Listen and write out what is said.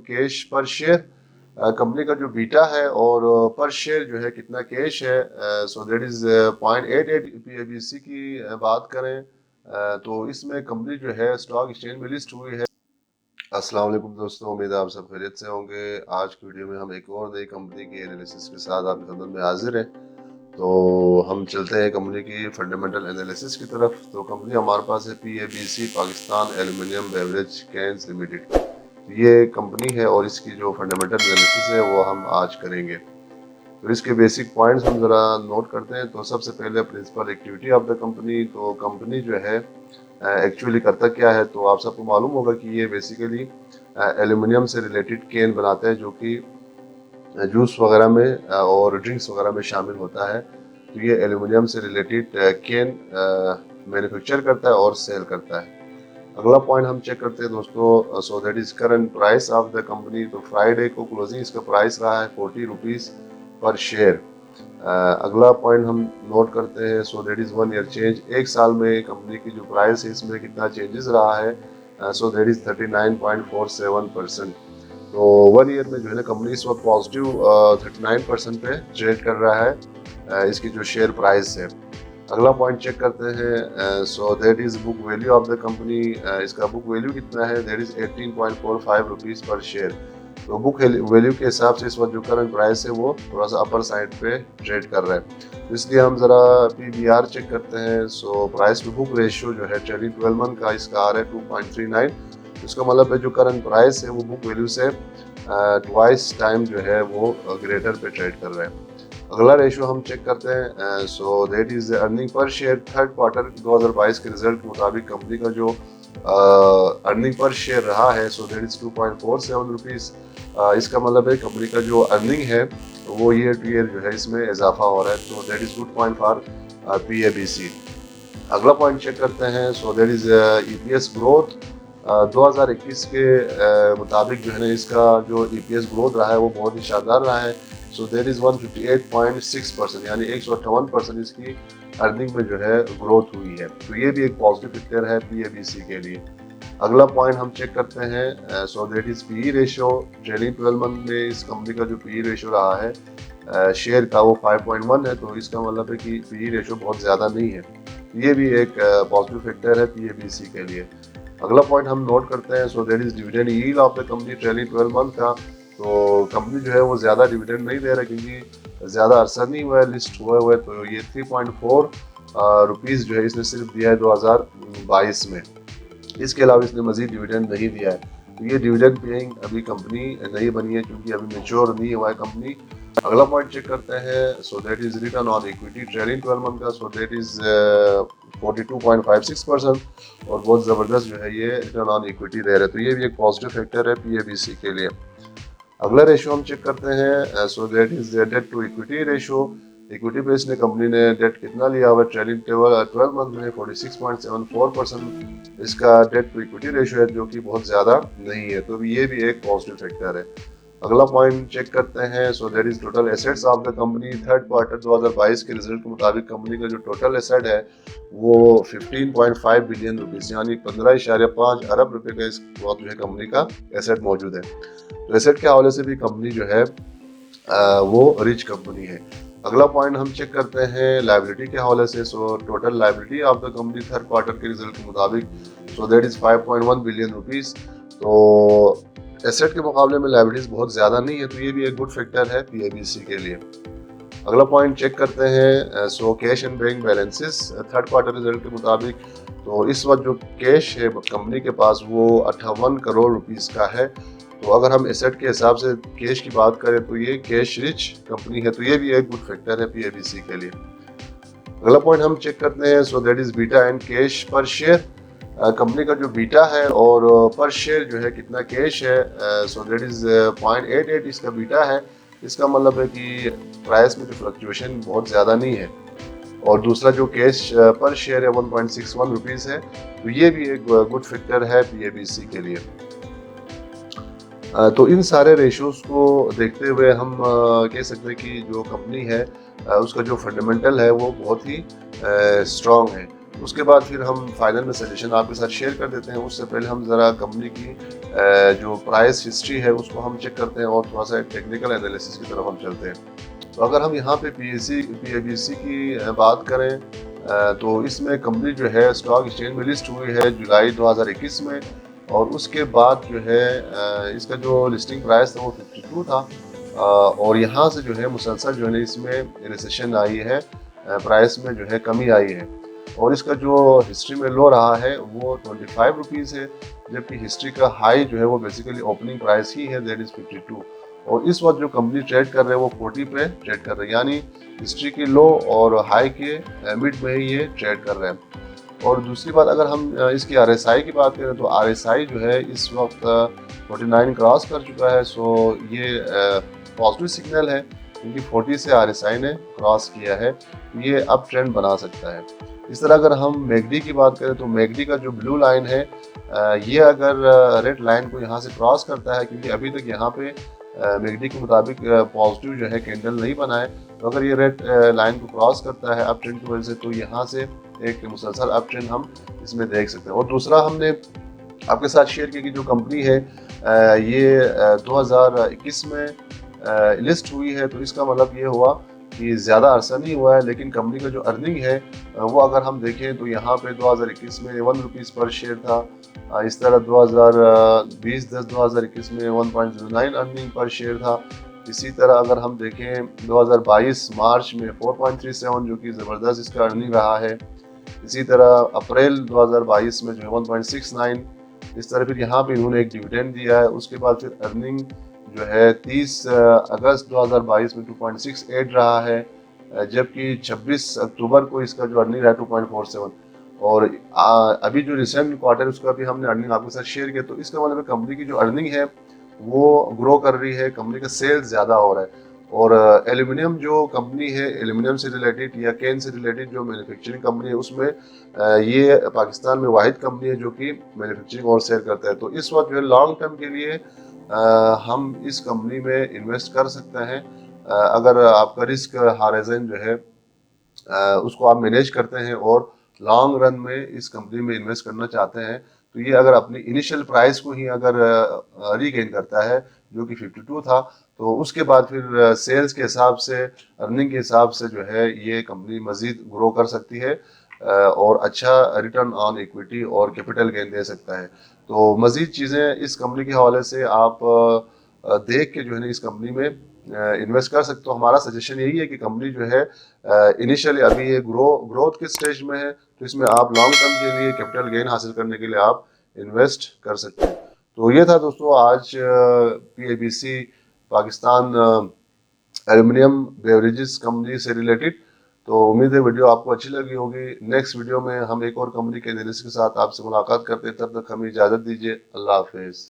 Cash पर share company का जो बीटा है और पर शेयर जो है कितना कैश है। सो दैट इज 0.88 PABC की बात करें तो इसमें कंपनी जो है स्टॉक एक्सचेंज में लिस्ट हुई है। अस्सलाम वालेकुम दोस्तों, उम्मीद है आप सब खैरियत से होंगे। आज की वीडियो में हम एक और नई कंपनी के एनालिसिस के साथ आपकी खिदमत में हाजिर हैं। तो हम चलते हैं कंपनी की फंडामेंटल एनालिसिस की तरफ। तो कंपनी हमारे पास है PABC, Pakistan aluminium beverage cans limited. ये कंपनी है और इसकी जो फंडामेंटल एनालिसिस है वो हम आज करेंगे। तो इसके बेसिक पॉइंट्स हम ज़रा नोट करते हैं। तो सबसे पहले principal activity of the company. तो कंपनी जो है एक्चुअली करता क्या है, तो आप सबको मालूम होगा कि ये बेसिकली एल्युमिनियम से रिलेटेड कैन बनाता है जो कि जूस वगैरह में और ड्रिंक्स वगैरह में शामिल होता है। तो ये एल्युमिनियम से रिलेटेड कैन मैन्युफैक्चर करता है और सेल करता है। अगला पॉइंट हम चेक करते हैं दोस्तों। सो that is current price of the company. तो फ्राइडे को क्लोजिंग इसका प्राइस रहा है 40 रुपीज़ पर शेयर। अगला पॉइंट हम नोट करते हैं। So that is 1 year change. एक साल में कंपनी की जो प्राइस है इसमें कितना चेंजेस रहा है। सो दैट इज 39.47%। तो 1 ईयर में जो है ना कंपनी इस वक्त पॉजिटिव 39% पे ट्रेड कर रहा है इसकी जो शेयर प्राइस है। अगला पॉइंट चेक करते हैं। So that is book value of the company. इसका बुक वैल्यू कितना है, दैट इज 18.45 रुपीज़ पर शेयर। तो बुक वैल्यू के हिसाब से इस वक्त जो करंट प्राइस है वो थोड़ा सा अपर साइड पे ट्रेड कर रहा है। तो इसलिए हम ज़रा PBR चेक करते हैं। So price to book ratio जो है ट्रेलिंग 12 मंथ का इसका आ रहा है 2.39। इसका मतलब है जो करंट प्राइस है वो बुक वैल्यू से ट्वाइस टाइम जो है वो ग्रेटर पे ट्रेड कर रहा है। अगला रेशियो हम चेक करते हैं। So that is earning per share. Third quarter 2022 के रिजल्ट के मुताबिक कंपनी का जो अर्निंग पर शेयर रहा है सो दैट इज 2.47 रुपीज़। इसका मतलब है कंपनी का जो अर्निंग है वो ईयर टू ईयर जो है इसमें इजाफा हो रहा है। तो that is good point for PABC। अगला पॉइंट चेक करते हैं। So that is EPS growth. 2021 के मुताबिक जो है ना इसका जो EPS ग्रोथ रहा है वो बहुत ही शानदार रहा है। सो देर इज़ 158.6%, यानी 158% इसकी अर्निंग में जो है ग्रोथ हुई है। तो ये भी एक पॉजिटिव पिक्चर है PABC के लिए। अगला पॉइंट हम चेक करते हैं। So that is PE ratio. Trailing 12 month में इस कंपनी का जो PE रेशियो रहा है शेयर का वो 5.1 है। तो इसका मतलब है कि PE रेशियो बहुत ज़्यादा नहीं है। ये भी एक पॉजिटिव फैक्टर है PABC के लिए। अगला पॉइंट हम नोट करते हैं। So that is dividend yield of the company trailing 12 month का। तो कंपनी जो है वो ज़्यादा डिविडेंड नहीं दे रहा क्योंकि ज़्यादा अरसा नहीं हुआ है लिस्ट हुए हुए। तो ये 3.4 रुपीज़ जो है इसने सिर्फ दिया है 2022 में। इसके अलावा इसने मज़ीद डिविडेंड नहीं दिया है। तो ये डिविडेंड पेइंग अभी कंपनी नहीं बनी है क्योंकि अभी मैच्योर नहीं हुआ है कंपनी। अगला पॉइंट चेक करते हैं। So that is return on equity trailing 12 month का। सो दैट इज 42.56% और बहुत ज़बरदस्त जो है ये रिटर्न ऑन इक्विटी दे रहे हैं। तो ये भी एक पॉजिटिव फैक्टर है PABC के लिए। अगला रेशियो हम चेक करते हैं। So that is debt to equity ratio. Equity base ने कंपनी ने डेट कितना लिया हुआ है ट्रेलिंग 12 मंथ में 46.74% इसका डेट टू इक्विटी रेशियो है जो कि बहुत ज़्यादा नहीं है। तो ये भी एक पॉजिटिव फैक्टर है। अगला पॉइंट चेक करते हैं। So that is total assets of the company. Third quarter 2022 के रिजल्ट के मुताबिक कंपनी का जो टोटल एसेट है वो 15.5 बिलियन रुपीज़ यानी 15.5 अरब रुपए का इस वक्त जो है कंपनी का एसेट मौजूद है। तो एसेट के हवाले से भी कंपनी जो है वो रिच कंपनी है। अगला पॉइंट हम चेक करते हैं लायबिलिटी के हवाले से। So total liability of the company third quarter के रिजल्ट के मुताबिक सो दैट इज 5.1 बिलियन रुपीज़। तो एसेट के मुकाबले में लायबिलिटीज बहुत ज़्यादा नहीं है। तो ये भी एक गुड फैक्टर है PABC के लिए। अगला पॉइंट चेक करते हैं। So cash and bank balances third quarter result के मुताबिक तो इस वक्त जो कैश है कंपनी के पास वो 58 करोड़ रुपीज़ का है। तो अगर हम एसेट के हिसाब से कैश की बात करें तो ये कैश रिच कंपनी है। तो ये भी एक गुड फैक्टर है PABC के लिए। अगला पॉइंट हम चेक करते हैं। So that is beta and cash पर शेयर। कंपनी का जो बीटा है और पर शेयर जो है कितना कैश है। सो दैट इज 0.88 इसका बीटा है। इसका मतलब है कि प्राइस में जो फ्लक्चुएशन बहुत ज़्यादा नहीं है। और दूसरा जो कैश पर शेयर है 1.61 रुपीज़ है। तो ये भी एक गुड फैक्टर है PABC के लिए। तो इन सारे रेशियोज़ को देखते हुए हम कह सकते हैं कि जो कंपनी है उसका जो फंडामेंटल है वो बहुत ही स्ट्रॉन्ग है। उसके बाद फिर हम फाइनल में सजेशन आपके साथ शेयर कर देते हैं। उससे पहले हम ज़रा कंपनी की जो प्राइस हिस्ट्री है उसको हम चेक करते हैं और थोड़ा सा टेक्निकल एनालिसिस की तरफ हम चलते हैं। तो अगर हम यहाँ पे PABC की बात करें तो इसमें कंपनी जो है स्टॉक एक्सचेंज में लिस्ट हुई है जुलाई 2021 में, और उसके बाद जो है इसका जो लिस्टिंग प्राइस था वो 52 था, और यहाँ से जो है मुसलसल जो है इसमें रिसेशन आई है, प्राइस में जो है कमी आई है, और इसका जो हिस्ट्री में लो रहा है वो 25 रुपीज़ है, जबकि हिस्ट्री का हाई जो है वो बेसिकली ओपनिंग प्राइस ही है, दैट इज़ 52। और इस वक्त जो कंपनी ट्रेड कर रहे हैं वो 40 पे ट्रेड कर रहे हैं, यानी हिस्ट्री की लो और हाई के मिड में ही ये ट्रेड कर रहे हैं। और दूसरी बात, अगर हम इसकी RSI की बात करें तो RSI जो है इस वक्त 49 क्रॉस कर चुका है। सो ये पॉजिटिव सिग्नल है, क्योंकि 40 से RSI ने क्रॉस किया है, ये अप ट्रेंड बना सकता है। इस तरह अगर हम मैकडी की बात करें तो मैकडी का जो ब्लू लाइन है ये अगर रेड लाइन को यहाँ से क्रॉस करता है, क्योंकि अभी तक यहाँ पे मैकडी के मुताबिक पॉजिटिव जो है कैंडल नहीं बना है, तो अगर ये रेड लाइन को क्रॉस करता है अप ट्रेंड की वजह से, तो यहाँ से एक मुसलसल अप ट्रेंड हम इसमें देख सकते हैं। और दूसरा हमने आपके साथ शेयर किया कि जो कंपनी है ये 2021 में लिस्ट हुई है, तो इसका मतलब ये हुआ कि ज़्यादा अरसा नहीं हुआ है, लेकिन कंपनी का जो अर्निंग है वो अगर हम देखें तो यहाँ पे 2021 में 1 रुपीज़ पर शेयर था, इस तरह 2021 में 1.09 अर्निंग पर शेयर था। इसी तरह अगर हम देखें 2022 मार्च में 4.37 जो कि ज़बरदस्त इसका अर्निंग रहा है। इसी तरह अप्रैल 2022 में जो है 1.69, इस तरह फिर यहाँ पे इन्होंने एक डिविडेंड दिया है। उसके बाद फिर अर्निंग जो है 30 अगस्त 2022 में 2.68 रहा है, जबकि 26 अक्टूबर को इसका जो अर्निंग रहा है 2.47, और अभी जो रिसेंट क्वार्टर उसका भी हमने अर्निंग आपके साथ शेयर किया। तो इसका मतलब कंपनी की जो अर्निंग है वो ग्रो कर रही है, कंपनी का सेल्स ज़्यादा हो रहा है। और एल्यूमिनियम जो कंपनी है, एल्यूमिनियम से रिलेटेड या कैन से रिलेटेड जो मैन्युफैक्चरिंग कंपनी है, उसमें ये पाकिस्तान में वाहिद कंपनी है जो कि मैन्युफैक्चरिंग और सेल करता है। तो इस वक्त जो है लॉन्ग टर्म के लिए हम इस कंपनी में इन्वेस्ट कर सकते हैं। अगर आपका रिस्क हाराइजन जो है उसको आप मैनेज करते हैं और लॉन्ग रन में इस कंपनी में इन्वेस्ट करना चाहते हैं, तो ये अगर अपनी इनिशियल प्राइस को ही अगर रीगेन करता है जो कि 52 था, तो उसके बाद फिर सेल्स के हिसाब से, अर्निंग के हिसाब से जो है ये कंपनी मज़ीद ग्रो कर सकती है और अच्छा रिटर्न ऑन इक्विटी और कैपिटल गेन दे सकता है। तो मज़ीद चीज़ें इस कंपनी के हवाले से आप देख के जो है ना इस कंपनी में इन्वेस्ट कर सकते हो। हमारा सजेशन यही है कि कंपनी जो है इनिशियली अभी ये ग्रोथ के स्टेज में है, तो इसमें आप लॉन्ग टर्म के लिए कैपिटल गेन हासिल करने के लिए आप इन्वेस्ट कर सकते हैं। तो ये था दोस्तों आज PABC Pakistan aluminium beverages company से रिलेटेड। तो उम्मीद है वीडियो आपको अच्छी लगी होगी। नेक्स्ट वीडियो में हम एक और कंपनी के एनालिसिस के साथ आपसे मुलाकात करते हैं, तब तक हमें इजाज़त दीजिए। अल्लाह हाफिज़।